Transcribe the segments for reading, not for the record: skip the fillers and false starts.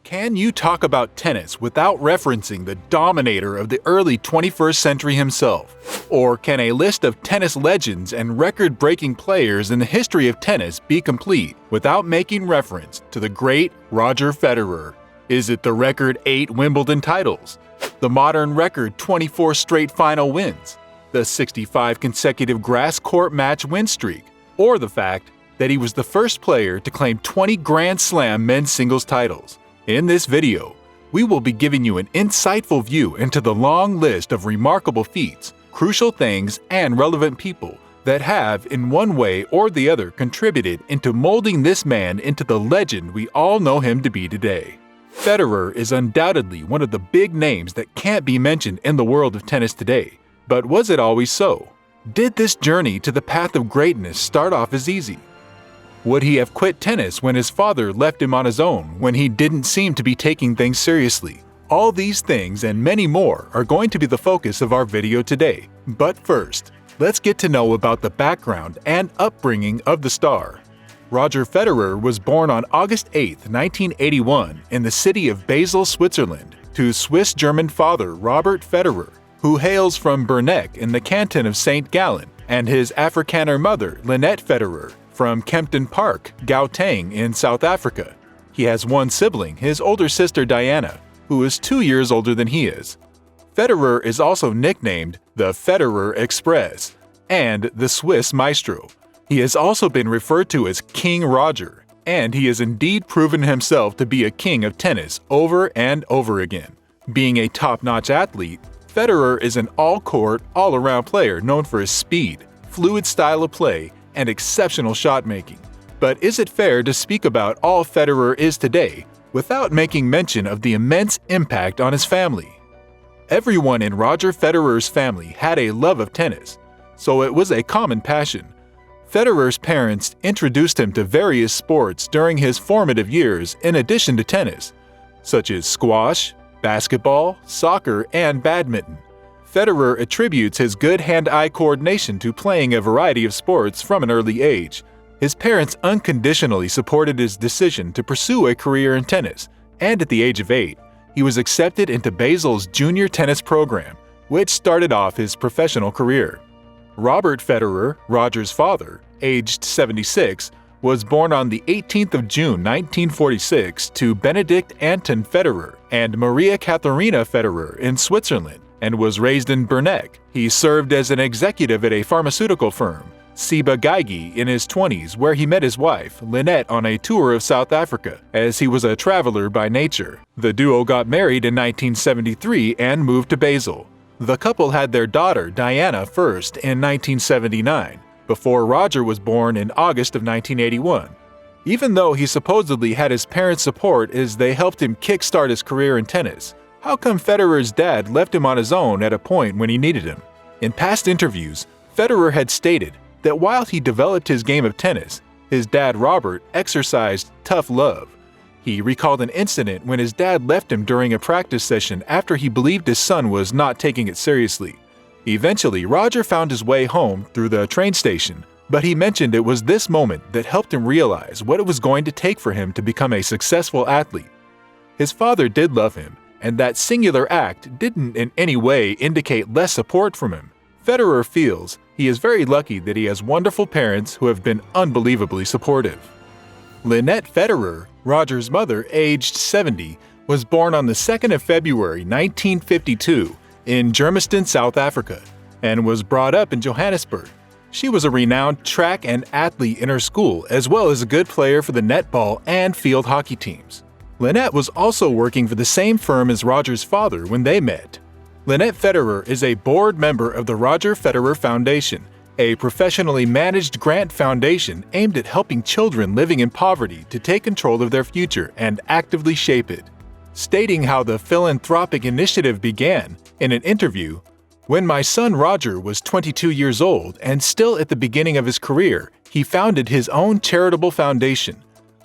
Can you talk about tennis without referencing the dominator of the early 21st century himself? Or can a list of tennis legends and record-breaking players in the history of tennis be complete without making reference to the great Roger Federer? Is it the record 8 Wimbledon titles, the modern record 24 straight final wins, the 65 consecutive grass court match win streak, or the fact that he was the first player to claim 20 Grand Slam men's singles titles? In this video, we will be giving you an insightful view into the long list of remarkable feats, crucial things, and relevant people that have, in one way or the other, contributed into molding this man into the legend we all know him to be today. Federer is undoubtedly one of the big names that can't be mentioned in the world of tennis today. But was it always so? Did this journey to the path of greatness start off as easy? Would he have quit tennis when his father left him on his own when he didn't seem to be taking things seriously? All these things and many more are going to be the focus of our video today. But first, let's get to know about the background and upbringing of the star. Roger Federer was born on August 8, 1981 in the city of Basel, Switzerland, to Swiss-German father Robert Federer, who hails from Berneck in the canton of St. Gallen, and his Afrikaner mother Lenny Federer, from Kempton Park, Gauteng in South Africa. He has one sibling, his older sister Diana, who is 2 years older than he is. Federer is also nicknamed the Federer Express and the Swiss Maestro. He has also been referred to as King Roger, and he has indeed proven himself to be a king of tennis over and over again. Being a top-notch athlete, Federer is an all-court, all-around player known for his speed, fluid style of play, and exceptional shot-making. But is it fair to speak about all Federer is today without making mention of the immense impact on his family? Everyone in Roger Federer's family had a love of tennis, so it was a common passion. Federer's parents introduced him to various sports during his formative years in addition to tennis, such as squash, basketball, soccer, and badminton. Federer attributes his good hand-eye coordination to playing a variety of sports from an early age. His parents unconditionally supported his decision to pursue a career in tennis, and at the age of 8, he was accepted into Basel's junior tennis program, which started off his professional career. Robert Federer, Roger's father, aged 76, was born on the 18th of June 1946 to Benedict Anton Federer and Maria Katharina Federer in Switzerland, and was raised in Berneck. He served as an executive at a pharmaceutical firm, Ciba Geigy, in his 20s, where he met his wife, Lynette, on a tour of South Africa, as he was a traveler by nature. The duo got married in 1973 and moved to Basel. The couple had their daughter, Diana, first in 1979, before Roger was born in August of 1981. Even though he supposedly had his parents' support as they helped him kickstart his career in tennis, how come Federer's dad left him on his own at a point when he needed him? In past interviews, Federer had stated that while he developed his game of tennis, his dad Robert exercised tough love. He recalled an incident when his dad left him during a practice session after he believed his son was not taking it seriously. Eventually, Roger found his way home through the train station, but he mentioned it was this moment that helped him realize what it was going to take for him to become a successful athlete. His father did love him, and that singular act didn't in any way indicate less support from him. Federer feels he is very lucky that he has wonderful parents who have been unbelievably supportive. Lenny Federer, Roger's mother, aged 70, was born on the 2nd of February 1952 in Germiston, South Africa, and was brought up in Johannesburg. She was a renowned track and athlete in her school, as well as a good player for the netball and field hockey teams. Lynette was also working for the same firm as Roger's father when they met. Lenny Federer is a board member of the Roger Federer Foundation, a professionally managed grant foundation aimed at helping children living in poverty to take control of their future and actively shape it. Stating how the philanthropic initiative began, in an interview, "When my son Roger was 22 years old and still at the beginning of his career, he founded his own charitable foundation.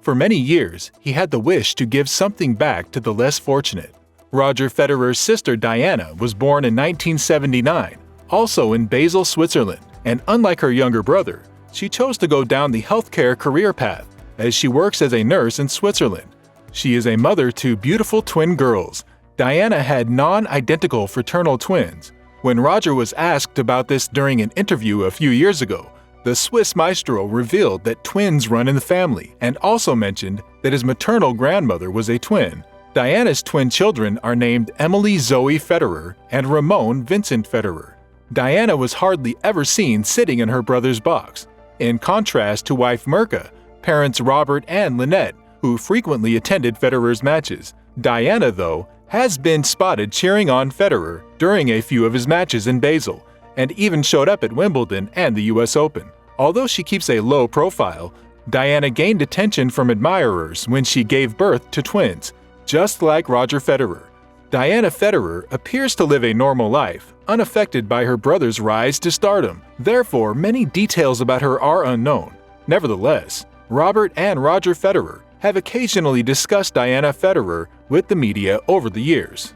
For many years, he had the wish to give something back to the less fortunate." Roger Federer's sister Diana was born in 1979, also in Basel, Switzerland, and unlike her younger brother, she chose to go down the healthcare career path, as she works as a nurse in Switzerland. She is a mother to beautiful twin girls. Diana had non-identical fraternal twins. When Roger was asked about this during an interview a few years ago, the Swiss maestro revealed that twins run in the family and also mentioned that his maternal grandmother was a twin. Diana's twin children are named Emily Zoe Federer and Ramon Vincent Federer. Diana was hardly ever seen sitting in her brother's box, in contrast to wife Mirka, parents Robert and Lynette, who frequently attended Federer's matches. Diana, though, has been spotted cheering on Federer during a few of his matches in Basel, and even showed up at Wimbledon and the US Open. Although she keeps a low profile, Diana gained attention from admirers when she gave birth to twins, just like Roger Federer. Diana Federer appears to live a normal life, unaffected by her brother's rise to stardom. Therefore, many details about her are unknown. Nevertheless, Robert and Roger Federer have occasionally discussed Diana Federer with the media over the years.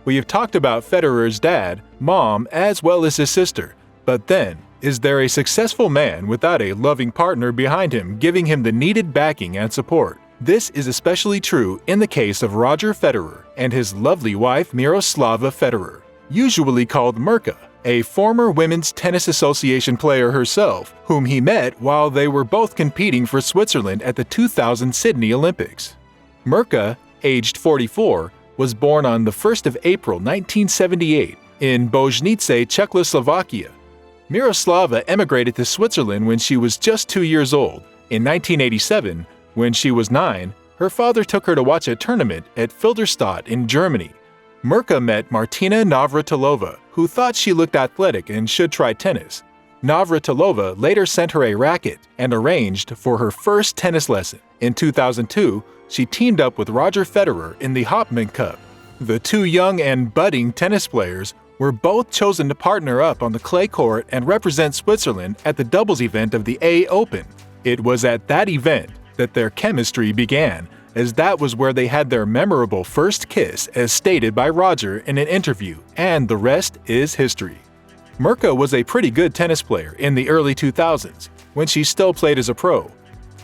We have talked about Federer's dad, mom, as well as his sister. But then, is there a successful man without a loving partner behind him giving him the needed backing and support? This is especially true in the case of Roger Federer and his lovely wife Miroslava Federer, usually called Mirka, a former Women's Tennis Association player herself, whom he met while they were both competing for Switzerland at the 2000 Sydney Olympics. Mirka, aged 44, was born on the 1st of April 1978 in Božnice, Czechoslovakia. Miroslava emigrated to Switzerland when she was just 2 years old. In 1987, when she was 9, her father took her to watch a tournament at Filderstadt in Germany. Mirka met Martina Navratilova, who thought she looked athletic and should try tennis. Navratilova later sent her a racket and arranged for her first tennis lesson. In 2002, she teamed up with Roger Federer in the Hopman Cup. The two young and budding tennis players were both chosen to partner up on the clay court and represent Switzerland at the doubles event of the A Open. It was at that event that their chemistry began, as that was where they had their memorable first kiss, as stated by Roger in an interview, and the rest is history. Mirka was a pretty good tennis player in the early 2000s, when she still played as a pro.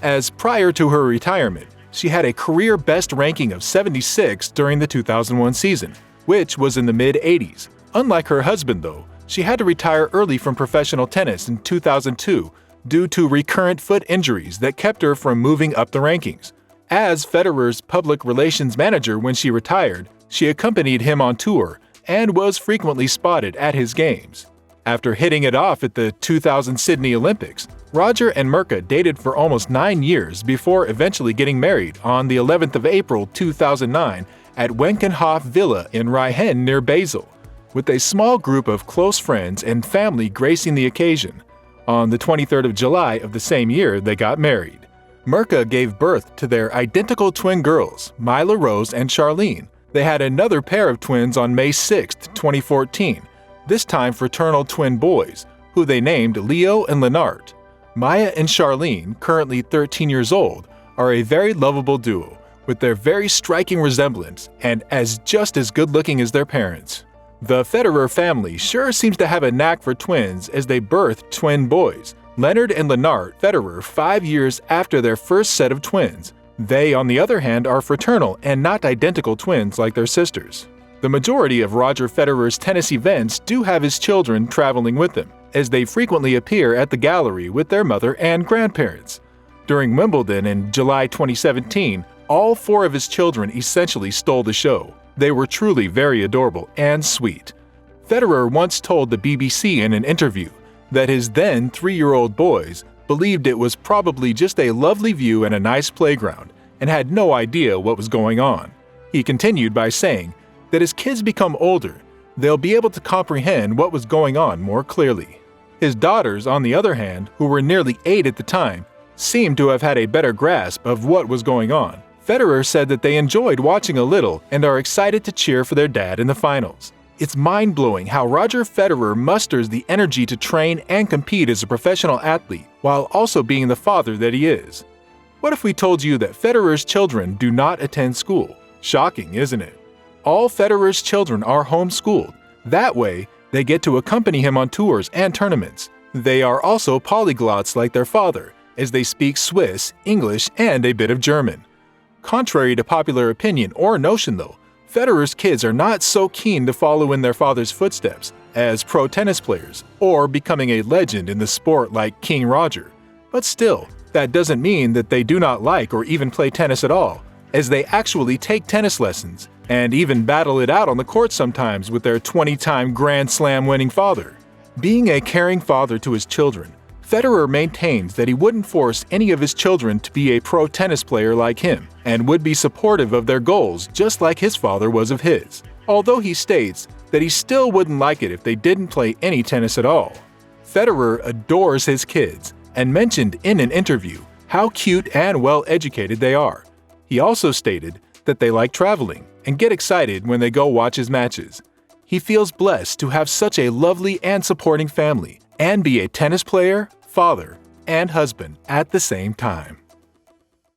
As prior to her retirement, she had a career best ranking of 76 during the 2001 season, which was in the mid-80s. Unlike her husband, though, she had to retire early from professional tennis in 2002 due to recurrent foot injuries that kept her from moving up the rankings. As Federer's public relations manager when she retired, she accompanied him on tour and was frequently spotted at his games. After hitting it off at the 2000 Sydney Olympics, Roger and Mirka dated for almost 9 years before eventually getting married on the 11th of April 2009 at Wenkenhof Villa in Rheihen near Basel, with a small group of close friends and family gracing the occasion. On the 23rd of July of the same year, they got married. Mirka gave birth to their identical twin girls, Myla Rose and Charlene. They had another pair of twins on May 6, 2014, this time fraternal twin boys, who they named Leo and Lennart. Maya and Charlene, currently 13 years old, are a very lovable duo, with their very striking resemblance and just as good-looking as their parents. The Federer family sure seems to have a knack for twins, as they birthed twin boys, Leonard and Lennart Federer, 5 years after their first set of twins. They, on the other hand, are fraternal and not identical twins like their sisters. The majority of Roger Federer's tennis events do have his children traveling with them, as they frequently appear at the gallery with their mother and grandparents. During Wimbledon in July 2017, all 4 of his children essentially stole the show. They were truly very adorable and sweet. Federer once told the BBC in an interview that his then 3-year-old boys believed it was probably just a lovely view and a nice playground, and had no idea what was going on. He continued by saying that as kids become older, they'll be able to comprehend what was going on more clearly. His daughters, on the other hand, who were nearly 8 at the time, seemed to have had a better grasp of what was going on. Federer said that they enjoyed watching a little and are excited to cheer for their dad in the finals. It's mind-blowing how Roger Federer musters the energy to train and compete as a professional athlete while also being the father that he is. What if we told you that Federer's children do not attend school? Shocking, isn't it? All Federer's children are homeschooled. That way, they get to accompany him on tours and tournaments. They are also polyglots like their father, as they speak Swiss, English, and a bit of German. Contrary to popular opinion or notion though, Federer's kids are not so keen to follow in their father's footsteps as pro tennis players or becoming a legend in the sport like King Roger. But still, that doesn't mean that they do not like or even play tennis at all, as they actually take tennis lessons and even battle it out on the court sometimes with their 20-time Grand Slam winning father. Being a caring father to his children, Federer maintains that he wouldn't force any of his children to be a pro tennis player like him and would be supportive of their goals just like his father was of his, although he states that he still wouldn't like it if they didn't play any tennis at all. Federer adores his kids and mentioned in an interview how cute and well-educated they are. He also stated that they like traveling and get excited when they go watch his matches. He feels blessed to have such a lovely and supporting family and be a tennis player, father, and husband at the same time.